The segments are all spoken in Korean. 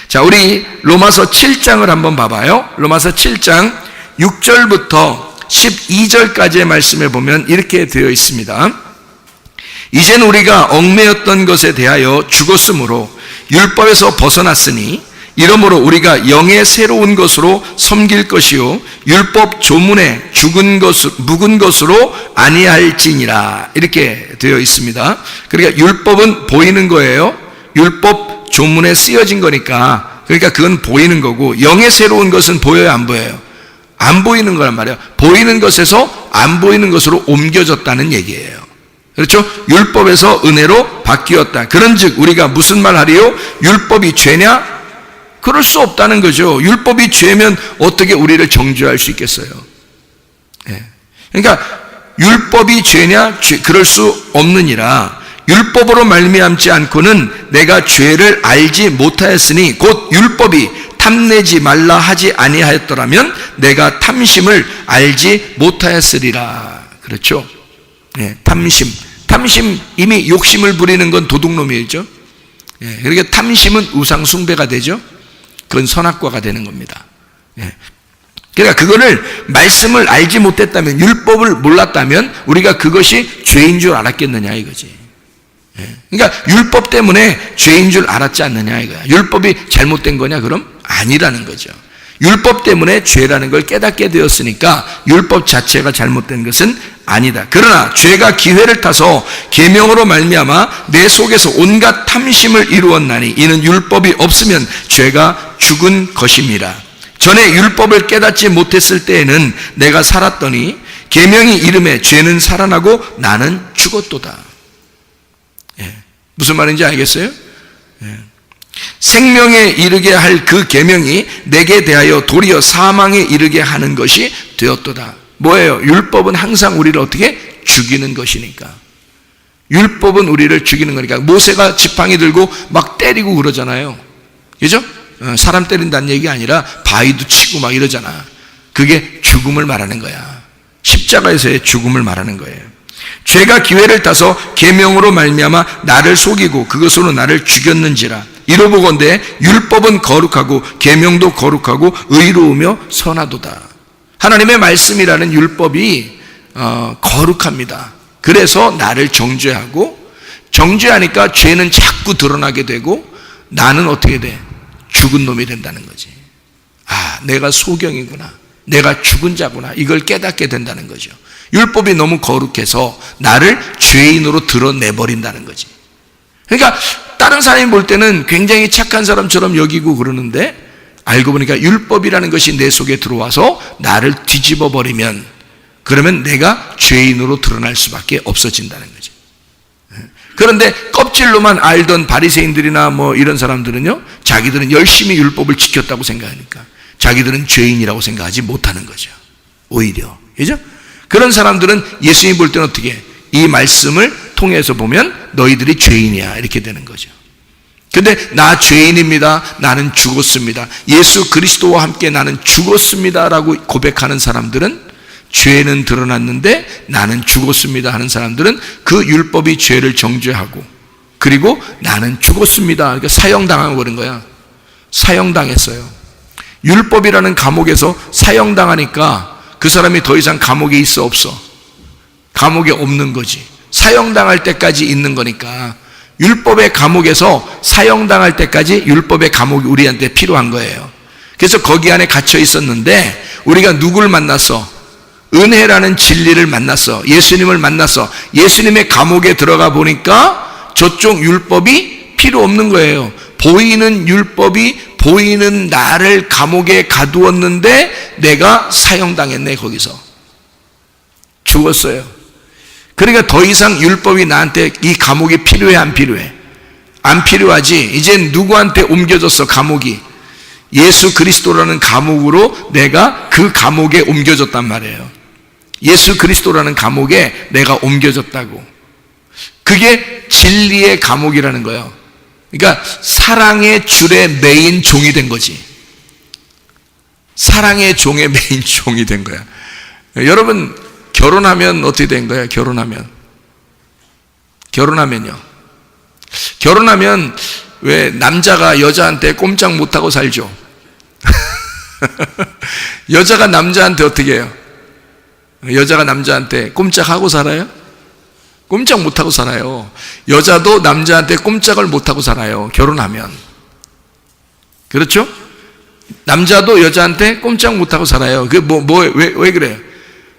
자, 우리 로마서 7장을 한번 봐봐요. 로마서 7장 6절부터 12절까지의 말씀을 보면 이렇게 되어 있습니다. 이제는 우리가 얽매였던 것에 대하여 죽었으므로 율법에서 벗어났으니 이러므로 우리가 영의 새로운 것으로 섬길 것이요 율법 조문에 묵은 것으로 아니할지니라, 이렇게 되어 있습니다. 그러니까 율법은 보이는 거예요. 율법 조문에 쓰여진 거니까, 그러니까 그건 보이는 거고, 영의 새로운 것은 보여요, 안 보여요? 안 보이는 거란 말이에요. 보이는 것에서 안 보이는 것으로 옮겨졌다는 얘기예요. 그렇죠? 율법에서 은혜로 바뀌었다. 그런즉 우리가 무슨 말 하리요? 율법이 죄냐? 그럴 수 없다는 거죠. 율법이 죄면 어떻게 우리를 정죄할 수 있겠어요? 그러니까 율법이 죄냐? 그럴 수 없느니라. 율법으로 말미암지 않고는 내가 죄를 알지 못하였으니 곧 율법이 탐내지 말라 하지 아니하였더라면 내가 탐심을 알지 못하였으리라. 그렇죠? 탐심, 이미 욕심을 부리는 건 도둑놈이죠. 그러니까 탐심은 우상 숭배가 되죠. 그건 선악과가 되는 겁니다. 그러니까 그거를 말씀을 알지 못했다면, 율법을 몰랐다면 우리가 그것이 죄인 줄 알았겠느냐 이거지. 그러니까 율법 때문에 죄인 줄 알았지 않느냐 이거야. 율법이 잘못된 거냐? 그럼 아니라는 거죠. 율법 때문에 죄라는 걸 깨닫게 되었으니까 율법 자체가 잘못된 것은 아니다. 그러나 죄가 기회를 타서 계명으로 말미암아 내 속에서 온갖 탐심을 이루었나니 이는 율법이 없으면 죄가 죽은 것입니다. 전에 율법을 깨닫지 못했을 때에는 내가 살았더니 계명이 이름에 죄는 살아나고 나는 죽었도다. 무슨 말인지 알겠어요? 생명에 이르게 할 그 계명이 내게 대하여 도리어 사망에 이르게 하는 것이 되었도다. 뭐예요? 율법은 항상 우리를 어떻게? 죽이는 것이니까. 율법은 우리를 죽이는 거니까. 모세가 지팡이 들고 막 때리고 그러잖아요. 그죠? 사람 때린다는 얘기 아니라 바위도 치고 막 이러잖아. 그게 죽음을 말하는 거야. 십자가에서의 죽음을 말하는 거예요. 죄가 기회를 타서 계명으로 말미암아 나를 속이고 그것으로 나를 죽였는지라. 이로보건대 율법은 거룩하고 계명도 거룩하고 의로우며 선하도다. 하나님의 말씀이라는 율법이 거룩합니다. 그래서 나를 정죄하고, 정죄하니까 죄는 자꾸 드러나게 되고 나는 어떻게 돼? 죽은 놈이 된다는 거지. 아, 내가 소경이구나, 내가 죽은 자구나, 이걸 깨닫게 된다는 거죠. 율법이 너무 거룩해서 나를 죄인으로 드러내버린다는 거지. 그러니까 다른 사람이 볼 때는 굉장히 착한 사람처럼 여기고 그러는데 알고 보니까 율법이라는 것이 내 속에 들어와서 나를 뒤집어 버리면, 그러면 내가 죄인으로 드러날 수밖에 없어진다는 거죠. 그런데 껍질로만 알던 바리새인들이나 뭐 이런 사람들은요, 자기들은 열심히 율법을 지켰다고 생각하니까 자기들은 죄인이라고 생각하지 못하는 거죠. 오히려. 그죠? 그런 사람들은 예수님 볼 때는 어떻게? 이 말씀을 통해서 보면 너희들이 죄인이야, 이렇게 되는 거죠. 근데 나 죄인입니다, 나는 죽었습니다, 예수 그리스도와 함께 나는 죽었습니다 라고 고백하는 사람들은, 죄는 드러났는데 나는 죽었습니다 하는 사람들은 그 율법이 죄를 정죄하고, 그리고 나는 죽었습니다, 그러니까 사형당한 거는 거야. 사형당했어요. 율법이라는 감옥에서 사형당하니까 그 사람이 더 이상 감옥에 있어 없어? 감옥에 없는 거지. 사형당할 때까지 있는 거니까. 율법의 감옥에서 사형당할 때까지 율법의 감옥이 우리한테 필요한 거예요. 그래서 거기 안에 갇혀 있었는데 우리가 누구를 만났어? 은혜라는 진리를 만났어. 예수님을 만났어. 예수님의 감옥에 들어가 보니까 저쪽 율법이 필요 없는 거예요. 보이는 율법이 보이는 나를 감옥에 가두었는데 내가 사형당했네. 거기서 죽었어요. 그러니까 더 이상 율법이 나한테 이 감옥이 필요해, 안 필요해? 안 필요하지. 이젠 누구한테 옮겨졌어? 감옥이 예수 그리스도라는 감옥으로 내가 그 감옥에 옮겨졌단 말이에요. 예수 그리스도라는 감옥에 내가 옮겨졌다고. 그게 진리의 감옥이라는 거예요. 그러니까 사랑의 줄에 매인 종이 된 거지. 사랑의 종에 매인 종이 된 거야. 여러분 결혼하면 어떻게 된 거예요? 결혼하면요. 결혼하면 왜 남자가 여자한테 꼼짝 못하고 살죠? 여자가 남자한테 어떻게 해요? 여자가 남자한테 꼼짝하고 살아요? 꼼짝 못하고 살아요. 여자도 남자한테 꼼짝을 못하고 살아요. 결혼하면. 그렇죠? 남자도 여자한테 꼼짝 못하고 살아요. 왜 그래요?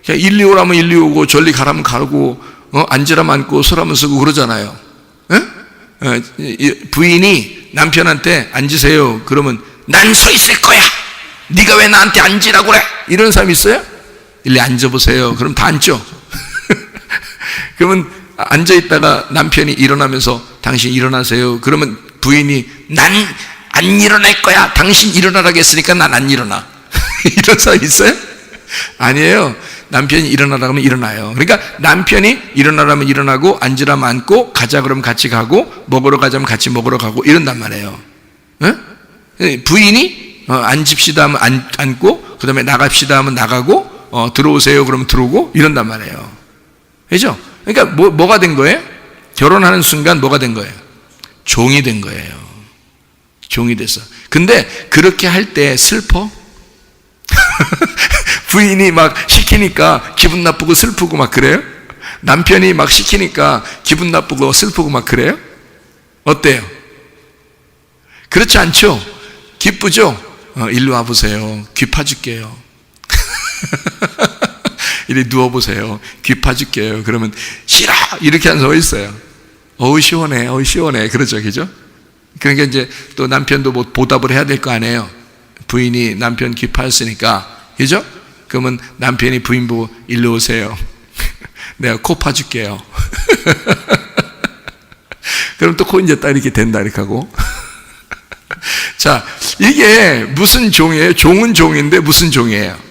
그냥 125라면 125고, 전리 가라면 가고, 앉으라면 앉고, 서라면 서고 그러잖아요. 부인이 남편한테 앉으세요. 그러면 난 서 있을 거야. 네가 왜 나한테 앉으라고 그래? 이런 사람 있어요? 일리 앉아보세요. 그럼 다 앉죠. 그러면 앉아있다가 남편이 일어나면서 당신 일어나세요. 그러면 부인이 난 안 일어날 거야. 당신 일어나라고 했으니까 난 안 일어나. 이런 사람 있어요? 아니에요. 남편이 일어나라고 하면 일어나요. 그러니까 남편이 일어나라면 일어나고, 앉으라면 앉고, 가자 그러면 같이 가고, 먹으러 가자면 같이 먹으러 가고 이런단 말이에요. 부인이 앉읍시다 하면 앉고, 그 다음에 나갑시다 하면 나가고, 들어오세요 그러면 들어오고 이런단 말이에요. 그죠? 그러니까 뭐가 된 거예요? 결혼하는 순간 뭐가 된 거예요? 종이 된 거예요. 종이 됐어. 근데 그렇게 할 때 슬퍼? 부인이 막 시키니까 기분 나쁘고 슬프고 막 그래요? 남편이 막 시키니까 기분 나쁘고 슬프고 막 그래요? 어때요? 그렇지 않죠? 기쁘죠? 일로 와보세요. 귀 파줄게요. 이리 누워보세요. 귀 파줄게요. 그러면 싫어! 이렇게 한 서 있어요. 어우 시원해, 어우 시원해. 그러죠, 그죠? 그러니까 이제 또 남편도 뭐 보답을 해야 될 거 아니에요. 부인이 남편 귀 파였으니까, 그죠? 그러면 남편이 부인 보고 일로 오세요. 내가 코 파줄게요. 그럼 또 코 이제 딱 이렇게 된다 이렇게 하고. 자, 이게 무슨 종이에요? 종은 종인데 무슨 종이에요?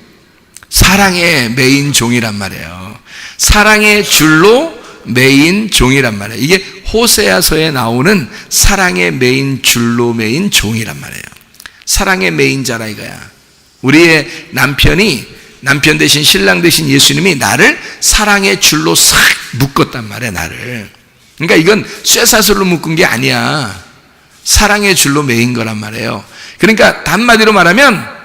사랑의 메인 종이란 말이에요. 사랑의 줄로 메인 종이란 말이에요. 이게 호세아서에 나오는 사랑의 메인 줄로 메인 종이란 말이에요. 사랑의 메인자라 이거야. 우리의 남편 대신 신랑 대신 예수님이 나를 사랑의 줄로 싹 묶었단 말이야, 나를. 그러니까 이건 쇠사슬로 묶은 게 아니야. 사랑의 줄로 메인 거란 말이에요. 그러니까 한마디로 말하면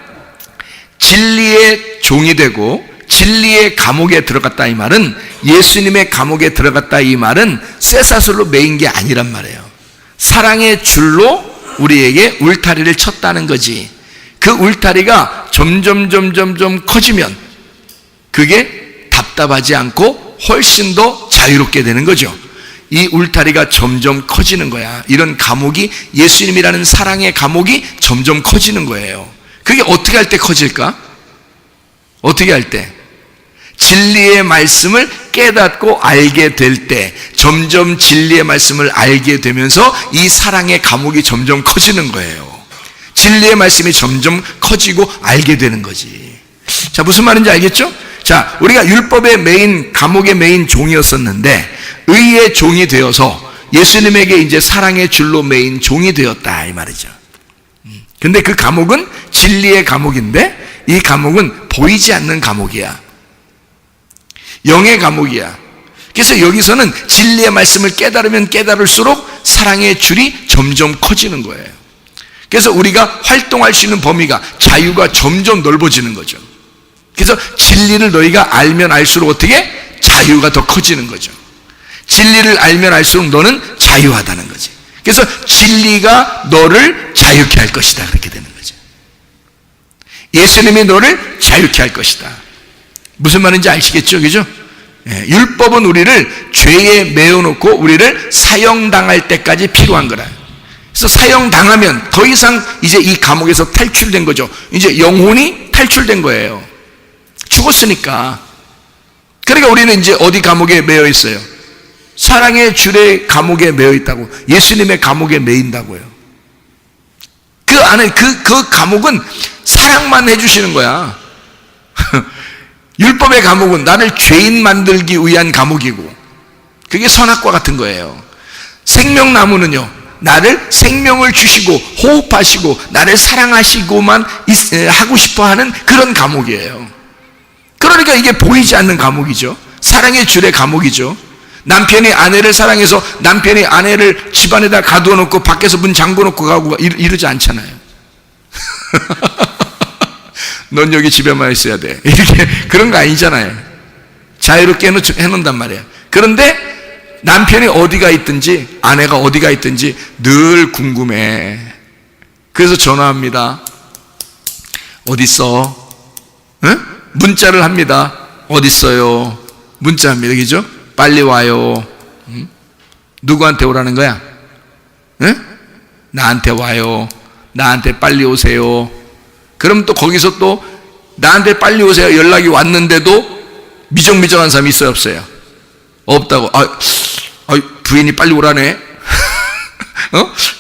진리의 종이 되고 진리의 감옥에 들어갔다 이 말은, 예수님의 감옥에 들어갔다 이 말은 쇠사슬로 메인 게 아니란 말이에요. 사랑의 줄로 우리에게 울타리를 쳤다는 거지. 그 울타리가 점점 커지면 그게 답답하지 않고 훨씬 더 자유롭게 되는 거죠. 이 울타리가 점점 커지는 거야. 이런 감옥이, 예수님이라는 사랑의 감옥이 점점 커지는 거예요. 그게 어떻게 할 때 커질까? 어떻게 할 때? 진리의 말씀을 깨닫고 알게 될 때, 점점 진리의 말씀을 알게 되면서 이 사랑의 감옥이 점점 커지는 거예요. 진리의 말씀이 점점 커지고 알게 되는 거지. 자, 무슨 말인지 알겠죠? 자, 우리가 율법의 메인, 감옥의 메인 종이었었는데 의의 종이 되어서 예수님에게 이제 사랑의 줄로 메인 종이 되었다 이 말이죠. 근데 그 감옥은 진리의 감옥인데 이 감옥은 보이지 않는 감옥이야. 영의 감옥이야. 그래서 여기서는 진리의 말씀을 깨달으면 깨달을수록 사랑의 줄이 점점 커지는 거예요. 그래서 우리가 활동할 수 있는 범위가, 자유가 점점 넓어지는 거죠. 그래서 진리를 너희가 알면 알수록 어떻게? 자유가 더 커지는 거죠. 진리를 알면 알수록 너는 자유하다는 거지. 그래서 진리가 너를 자유케 할 것이다, 그렇게 되는 거죠. 예수님이 너를 자유케 할 것이다. 무슨 말인지 아시겠죠? 그죠? 예, 율법은 우리를 죄에 메어놓고 우리를 사형당할 때까지 필요한 거라. 그래서 사형당하면 더 이상 이제 이 감옥에서 탈출된 거죠. 이제 영혼이 탈출된 거예요. 죽었으니까. 그러니까 우리는 이제 어디 감옥에 매여 있어요? 사랑의 줄의 감옥에 매여 있다고. 예수님의 감옥에 매인다고요. 그 안에 그 감옥은 사랑만 해주시는 거야. 율법의 감옥은 나를 죄인 만들기 위한 감옥이고, 그게 선악과 같은 거예요. 생명나무는요, 나를 생명을 주시고 호흡하시고 나를 사랑하시고만 하고 싶어하는 그런 감옥이에요. 그러니까 이게 보이지 않는 감옥이죠. 사랑의 줄의 감옥이죠. 남편이 아내를 사랑해서 남편이 아내를 집안에다 가두어 놓고 밖에서 문 잠궈 놓고 가고 이러지 않잖아요. 넌 여기 집에만 있어야 돼. 이렇게 그런 거 아니잖아요. 자유롭게 해놓는단 말이에요. 그런데 남편이 어디가 있든지 아내가 어디가 있든지 늘 궁금해. 그래서 전화합니다. 어디 있어? 응? 문자를 합니다. 어디 있어요? 문자합니다. 그죠? 빨리 와요. 응? 누구한테 오라는 거야? 응? 나한테 와요. 나한테 빨리 오세요. 그럼 또 거기서 또 나한테 빨리 오세요. 연락이 왔는데도 미정미정한 사람이 있어요, 없어요? 없다고. 부인이 빨리 오라네.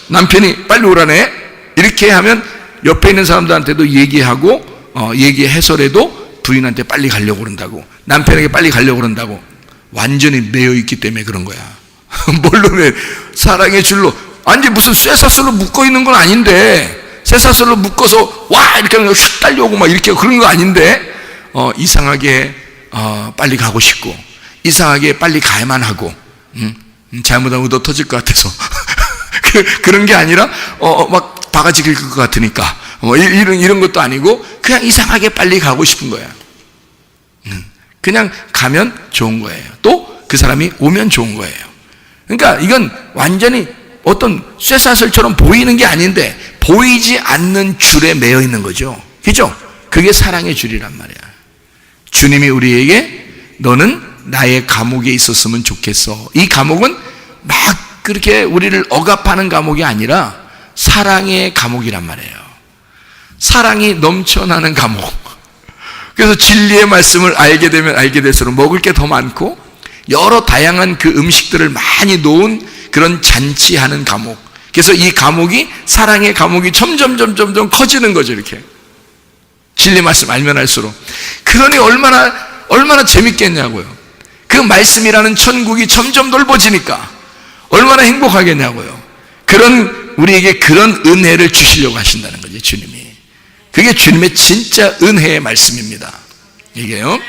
남편이 빨리 오라네. 이렇게 하면 옆에 있는 사람들한테도 얘기하고 얘기해서라도 부인한테 빨리 가려고 그런다고, 남편에게 빨리 가려고 그런다고. 완전히 매여 있기 때문에 그런 거야. 물론 사랑의 줄로 완전히 무슨 쇠사슬로 묶어 있는 건 아닌데, 쇠사슬로 묶어서 와 이렇게 하면 휙 달려오고 막 이렇게 그런 거 아닌데, 이상하게 빨리 가고 싶고, 이상하게 빨리 가야만 하고, 잘못하면 얻어 터질 것 같아서 그런 게 아니라 막 바가지 긁을 것 같으니까 이런 것도 아니고, 그냥 이상하게 빨리 가고 싶은 거야. 그냥 가면 좋은 거예요. 또 그 사람이 오면 좋은 거예요. 그러니까 이건 완전히 어떤 쇠사슬처럼 보이는 게 아닌데 보이지 않는 줄에 매여 있는 거죠. 그죠? 그게 사랑의 줄이란 말이야. 주님이 우리에게 너는 나의 감옥에 있었으면 좋겠어. 이 감옥은 막 그렇게 우리를 억압하는 감옥이 아니라 사랑의 감옥이란 말이에요. 사랑이 넘쳐나는 감옥. 그래서 진리의 말씀을 알게 되면 알게 될수록 먹을 게 더 많고 여러 다양한 그 음식들을 많이 놓은 그런 잔치하는 감옥. 그래서 이 감옥이, 사랑의 감옥이 점점 커지는 거죠. 이렇게 진리 말씀 알면 알수록. 그러니 얼마나 재밌겠냐고요. 그 말씀이라는 천국이 점점 넓어지니까 얼마나 행복하겠냐고요. 우리에게 그런 은혜를 주시려고 하신다는 거죠, 주님이. 그게 주님의 진짜 은혜의 말씀입니다. 이게요.